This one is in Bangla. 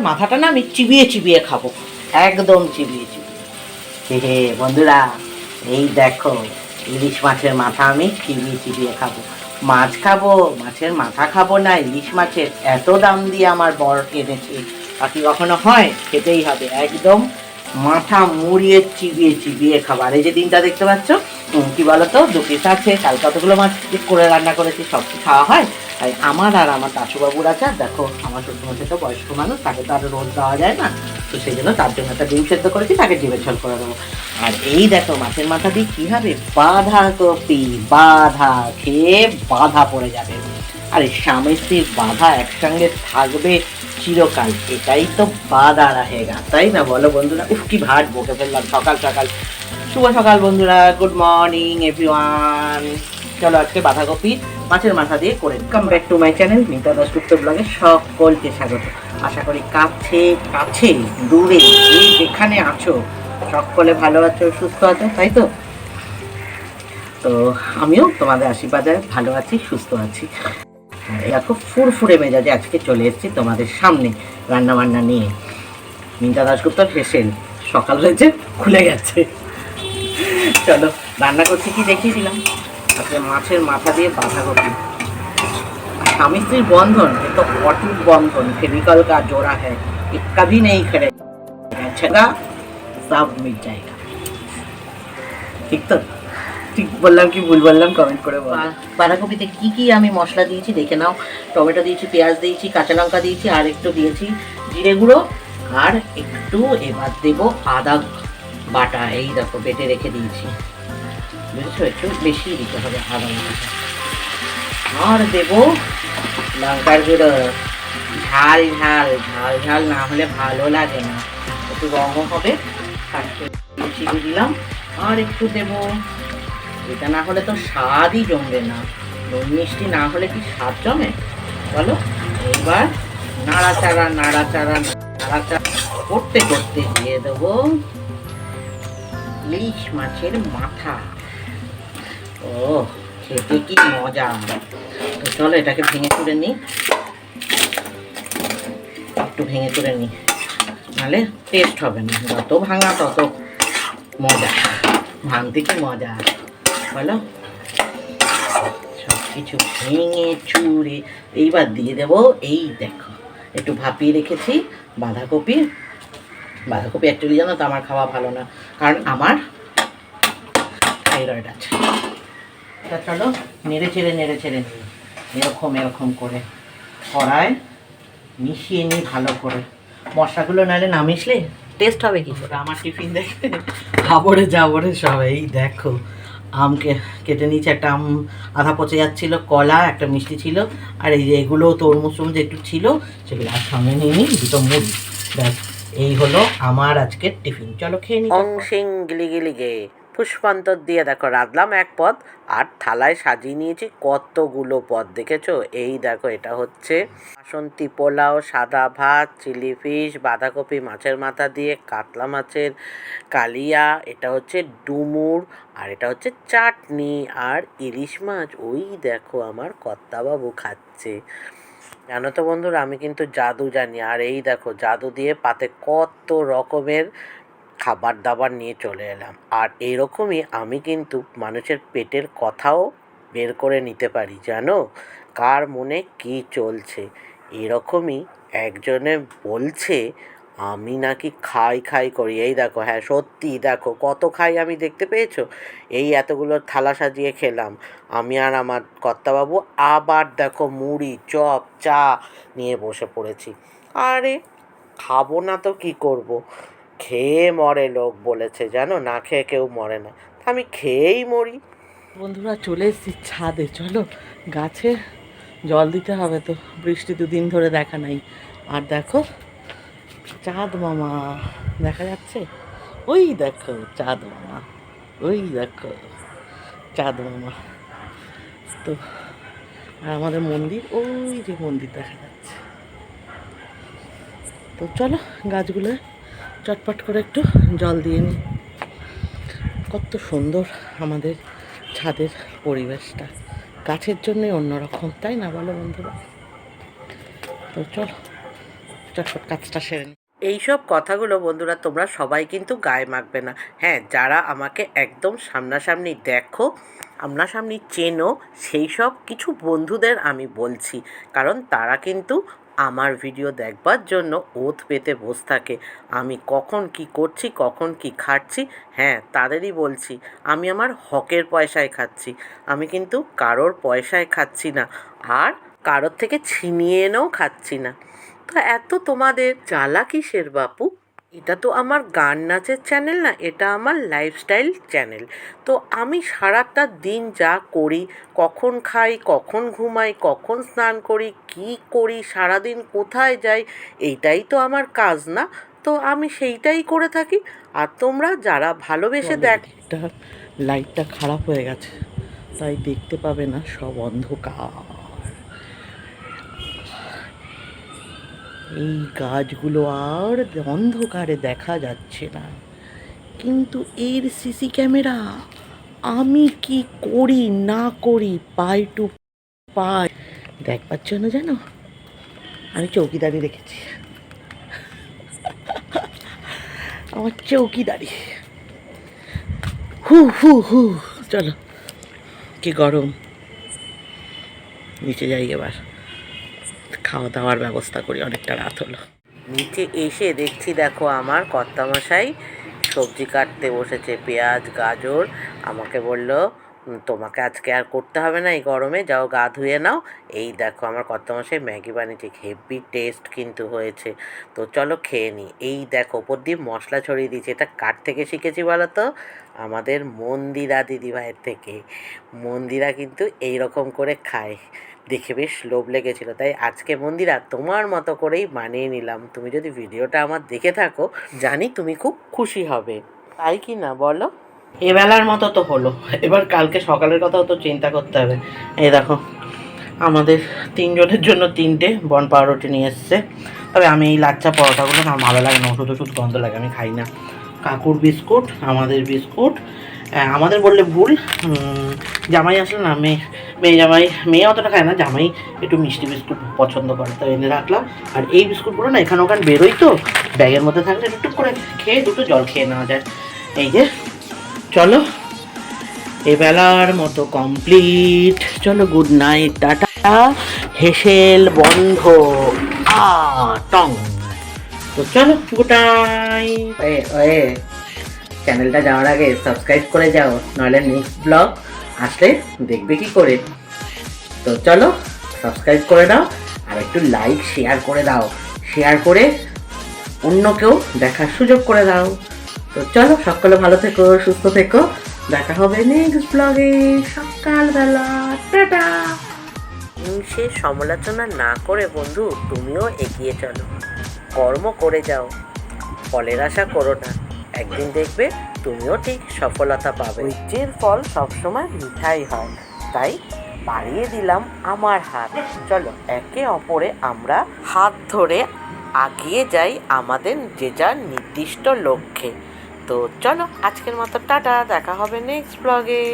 মাথাটা না আমি চিবিয়ে চিবিয়ে খাবো, একদম চিবিয়ে চিবিয়ে। হে বন্ধুরা, এই দেখো ইলিশ মাছের মাথা আমি চিবিয়ে চিবিয়ে খাবো। মাছ খাবো, মাছের মাথা খাবো না, ইলিশ মাছের এত দাম দিয়ে আমার বর এনেছে, বাকি কখনো হয়? খেতেই হবে, একদম মাথা মুড়িয়ে চিবিয়ে চিবিয়ে খাবার। এই যে দিনটা দেখতে পাচ্ছ, কি বলতো, 2 পিস আছে, কাল কতগুলো মাছ করে রান্না করেছি, সব কি খাওয়া হয়? তাই আমার আর আমার দাশুবাবুর আছে। আর দেখো আমার শ্বশুরমশাই তো বয়স্ক মানুষ, তাকে তো আর রোজ দেওয়া যায় না, তো সেই জন্য তার জন্য একটা ডিম সেদ্ধ করেছি, তাকে ডিমের ঝোল করে দেবো। আর এই দেখো মাছের মাথা দিয়ে কী হবে, বাঁধাকপি, বাঁধা খেয়ে বাঁধা পড়ে যাবে। আরে স্বামী স্ত্রীর বাঁধা একসঙ্গে থাকবে চিরকাল, এটাই তো বাঁধা রাহেগা, তাই না বলো বন্ধুরা? উফ কি ভাট বকে ফেললাম সকাল সকাল। শুভ সকাল বন্ধুরা, গুড মর্নিং এভরিওয়ান। চলো আজকে বাঁধাকপি মাছের মাথা দিয়ে করে come back to my channel Mita Dasgupta ব্লগে সকলকে স্বাগত। আশা করি কাছে কাছে দূরে যে যেখানে আছো সকলে ভালো আছো, সুস্থ আছো, তাই তো? তো আমিও তোমাদের আশীর্বাদে ভালো আছি, সুস্থ আছি। দেখো ফুরফুরে মেজাজে আজকে চলে এসেছি তোমাদের সামনে রান্না বান্না নিয়ে। মিতা দাশগুপ্তর ফেসেল সকাল হয়েছে, খুলে গেছে। চলো রান্না করছি কি দেখিয়েছিলাম, আজকে মাছের মাথা দিয়ে বাঁধাকপি। স্বামী স্ত্রীর বন্ধন এ তো অটুট বন্ধন, ফেভিকল কা জোড়া হ্যায়, ये कभी नहीं खड़ेगा, सब मिट जाएगा। ঠিক তো? ঠিক বললাম কি ভুল বললাম কমেন্ট করে বলো। বাঁধাকপিতে কি কি আমি মশলা দিয়েছি দেখে নাও। টমেটো দিয়েছি, পেঁয়াজ দিয়েছি, কাঁচা লঙ্কা দিয়েছি, আর একটু দিয়েছি জিরে গুঁড়ো, আর একটু এবার দেবো আদা বাটা। এই দেখো বেটে রেখে দিয়েছি, বুঝেছো? একটু বেশি দিতে হবে আদা বাটাটা। আর দেবো লঙ্কার গুঁড়ো, ঝাল ঝাল, ঝাল ঝাল না হলে ভালো লাগে না, একটু রঙও হবে। চিনি দিলাম, আর একটু দেবো, এটা না হলে তো স্বাদই জমবে না, নুন মিষ্টি না হলে কি স্বাদ জমে বলো? এবার নাড়াচাড়া নাড়াচাড়া নাড়াচাড়া করতে করতে দিয়ে দেবো ইলিশ মাছের মাথা। ও খেতে কি মজা! তো চলো এটাকে ভেঙে চুড়ে নিই, একটু ভেঙে চুড়ে নিই, নাহলে টেস্ট হবে না। যত ভাঙা তত মজা, ভাঙতে কি মজা বলো? সব কিছু ভেঙে চুড়ে এইবার দিয়ে দেবো। এই দেখো একটু ভাপিয়ে রেখেছি বাঁধাকপি। বাঁধাকপি অ্যাকচুয়ালি জানো তো আমার খাওয়া ভালো না, কারণ আমার থাইরয়েড আছে। তা চলো নেড়ে ছেড়ে নিই, এরকম এরকম করে কড়ায় মিশিয়ে নিই ভালো করে। মশলাগুলো নাহলে না মিশলে টেস্ট হবে কি করে? আমার টিফিন দেখে খাবরে যাবরে সব। এই দেখো আমকে কেটে নিয়েছি, একটা আম আধা পচে যাচ্ছিলো, কলা একটা মিষ্টি ছিল, আর এই যে এগুলো তরমুজ টরমুজ একটু ছিল, সেগুলো আর সঙ্গে নিয়ে নিই, দুটো মুড়ি। ব্যাস এই হলো আমার আজকের টিফিন। চলো খেয়ে নিই। অংশিং গিলি গিলি গে পুষ্পান্তর দিয়ে দেখো রাঁধলাম এক পদ, আর থালায় সাজিয়ে নিয়েছি কতগুলো পদ, দেখেছো? এই দেখো এটা হচ্ছে বাসন্তী পোলাও, সাদা ভাত, চিলি ফিশ, বাঁধাকপি মাছের মাথা দিয়ে, কাতলা মাছের কালিয়া, এটা হচ্ছে ডুমুর, আর এটা হচ্ছে চাটনি, আর ইলিশ মাছ ওই দেখো আমার কর্তাবাবু খাচ্ছে। জানো তো বন্ধুরা, আমি কিন্তু জাদু জানি। আর এই দেখো জাদু দিয়ে পাতে কত রকমের খাবার দাবার নিয়ে চলে এলাম। আর এইরকমই আমি কিন্তু মানুষের পেটের কথাও বের করে নিতে পারি, জানো কার মনে কি চলছে। এরকমই একজনে বলছে আমি নাকি খাই খাই করি। এই দেখো, হ্যাঁ সত্যি দেখো কত খাই আমি, দেখতে পেয়েছো? এই এতগুলো থালা সাজিয়ে খেলাম আমি আর আমার কর্তাবাবু। আবার দেখো মুড়ি, চপ, চা নিয়ে বসে পড়েছি। আরে খাবো না তো কি করব? খেয়ে মরে লোক বলেছে, জানো, না খেয়ে কেউ মরে না, আমি খেয়েই মরি। বন্ধুরা চলে এসেছি ছাদে, চলো গাছে জল দিতে হবে তো, বৃষ্টি 2 দিন ধরে দেখা নাই। আর দেখো চাঁদ মামা দেখা যাচ্ছে, ওই দেখো চাঁদ মামা, ওই দেখো চাঁদ মামা। তো আর আমাদের মন্দির, ওই যে মন্দির দেখা যাচ্ছে। তো চলো গাছগুলো চটপট করে একটু জল দিয়ে নিই। কত সুন্দর আমাদের ছাদের পরিবেশটা, গাছের জন্যই অন্যরকম, তাই না বলো বন্ধুরা? তো চলো চটপট কাজটা সেরে নিই। এইসব কথাগুলো বন্ধুরা তোমরা সবাই কিন্তু গায়ে মাখবে না। হ্যাঁ, যারা আমাকে একদম সামনাসামনি দেখো, সামনাসামনি চেনো, সেই সব কিছু বন্ধুদের আমি বলছি। কারণ তারা কিন্তু আমার ভিডিও দেখবার জন্য ওত পেতে বসে থাকে। আমি কখন কি করছি, কখন কি খাচ্ছি, হ্যাঁ তাদেরই বলছি। আমি আমার হকের পয়সায় খাচ্ছি। আমি কিন্তু কারোর পয়সায় খাচ্ছি না, আর কারোর থেকে ছিনিয়ে এনেও খাচ্ছি না। তো এত তোমাদের জ্বালা কিসের বাপু? এটা তো আমার গান নাচের চ্যানেল না, এটা আমার লাইফস্টাইল চ্যানেল। তো আমি সারাটা দিন যা করি, কখন খাই, কখন ঘুমাই, কখন স্নান করি, কি করি, সারাদিন কোথায় যাই, এইটাই তো আমার কাজ না? তো আমি সেইটাই করে থাকি। আর তোমরা যারা ভালোবেসে লাইটটা খারাপ হয়ে গেছে, তাই দেখতে পাবে না, সব অন্ধকার। এই গাছগুলো আর অন্ধকারে দেখা যাচ্ছে না, কিন্তু এর সিসি ক্যামেরা আমি কি করি না করি পাই টু পাই দেখবার জন্য জানো আমি চৌকিদারি রেখেছি। আমার চৌকিদারি। হু হু হু, চলো কি গরম, নিচে যাই এবার, খাওয়া দাওয়ার ব্যবস্থা করি, অনেকটা রাত হলো। নিচে এসে দেখছি দেখো আমার কর্তামশাই সবজি কাটতে বসেছে, পেঁয়াজ গাজর। আমাকে বলল তোমাকে আজকে আর করতে হবে না এই গরমে, যাও গা ধুয়ে নাও। এই দেখো আমার কর্তামশাই ম্যাগি বানিয়েছে, হেভি টেস্ট কিন্তু হয়েছে। তো চলো খেয়ে নিই। এই দেখো ওপর দিয়ে মশলা ছড়িয়ে দিয়েছি। এটা কার থেকে শিখেছি বলো তো? আমাদের মন্দিরা দিদিভাইয়ের থেকে। মন্দিরা কিন্তু এই রকম করে খায়, দেখে বেশ লোভ লেগেছিল, তাই আজকে মন্দিরা তোমার মতো করেই বানিয়ে নিলাম। তুমি যদি ভিডিওটা আমার দেখে থাকো, জানি তুমি খুব খুশি হবে, তাই কি না বলো? এবেলার মতো তো হলো, এবার কালকে সকালের কথাও তো চিন্তা করতে হবে। এই দেখো আমাদের তিনজনের জন্য তিনটে বন পাউরুটি নিয়ে এসছে। তবে আমি এই লাচ্চা পরোটাগুলো না ভালো লাগে না, ওষুধ ওষুধ গন্ধ লাগে, আমি খাই না। কাকুর বিস্কুট, আমাদের বিস্কুট, আমাদের বললে ভুল, জামাই আসলে না, মেয়ে জামাই, মেয়ে অতটা খায় না, জামাই একটু মিষ্টি বিস্কুট পছন্দ করে, তো এনে রাখলাম। আর এই বিস্কুটগুলো না এখানে ওখানে বেরোই, তো ব্যাগের মধ্যে থাকলে একটু করে খেয়ে দুটো জল খেয়ে নেওয়া যায়। এই যে চলো এবেলার মতো কমপ্লিট, চলো গুড নাইট, টাটা। হেসেল বন্ধ টং। তো চলো গুড নাইট। চ্যানেলটা যাওয়ার আগে সাবস্ক্রাইব করে যাও, নাহলে নেক্সট ব্লগ আসলে দেখবে কি করে। তো চলো সাবস্ক্রাইব করে দাও, আর একটু লাইক শেয়ার করে দাও, শেয়ার করে অন্যকেও দেখার সুযোগ করে দাও। তো চলো সকলে ভালো থেকো, সুস্থ থেকো, দেখা হবে নেক্সট ব্লগে সকালবেলা, টাটা। সে সমালোচনা না করে বন্ধু তুমিও এগিয়ে চলো, কর্ম করে যাও, ফলের আশা করো না, একদিন দেখবে তুমিও ঠিক সফলতা পাবে। ধৈর্যের ফল সবসময় মিঠাই হয়, তাই বাড়িয়ে দিলাম আমার হাত। চলো একে অপরে আমরা হাত ধরে এগিয়ে যাই আমাদের যে যার নির্দিষ্ট লক্ষ্যে। তো চলো আজকের মতো টাটা, দেখা হবে নেক্সট ব্লগে।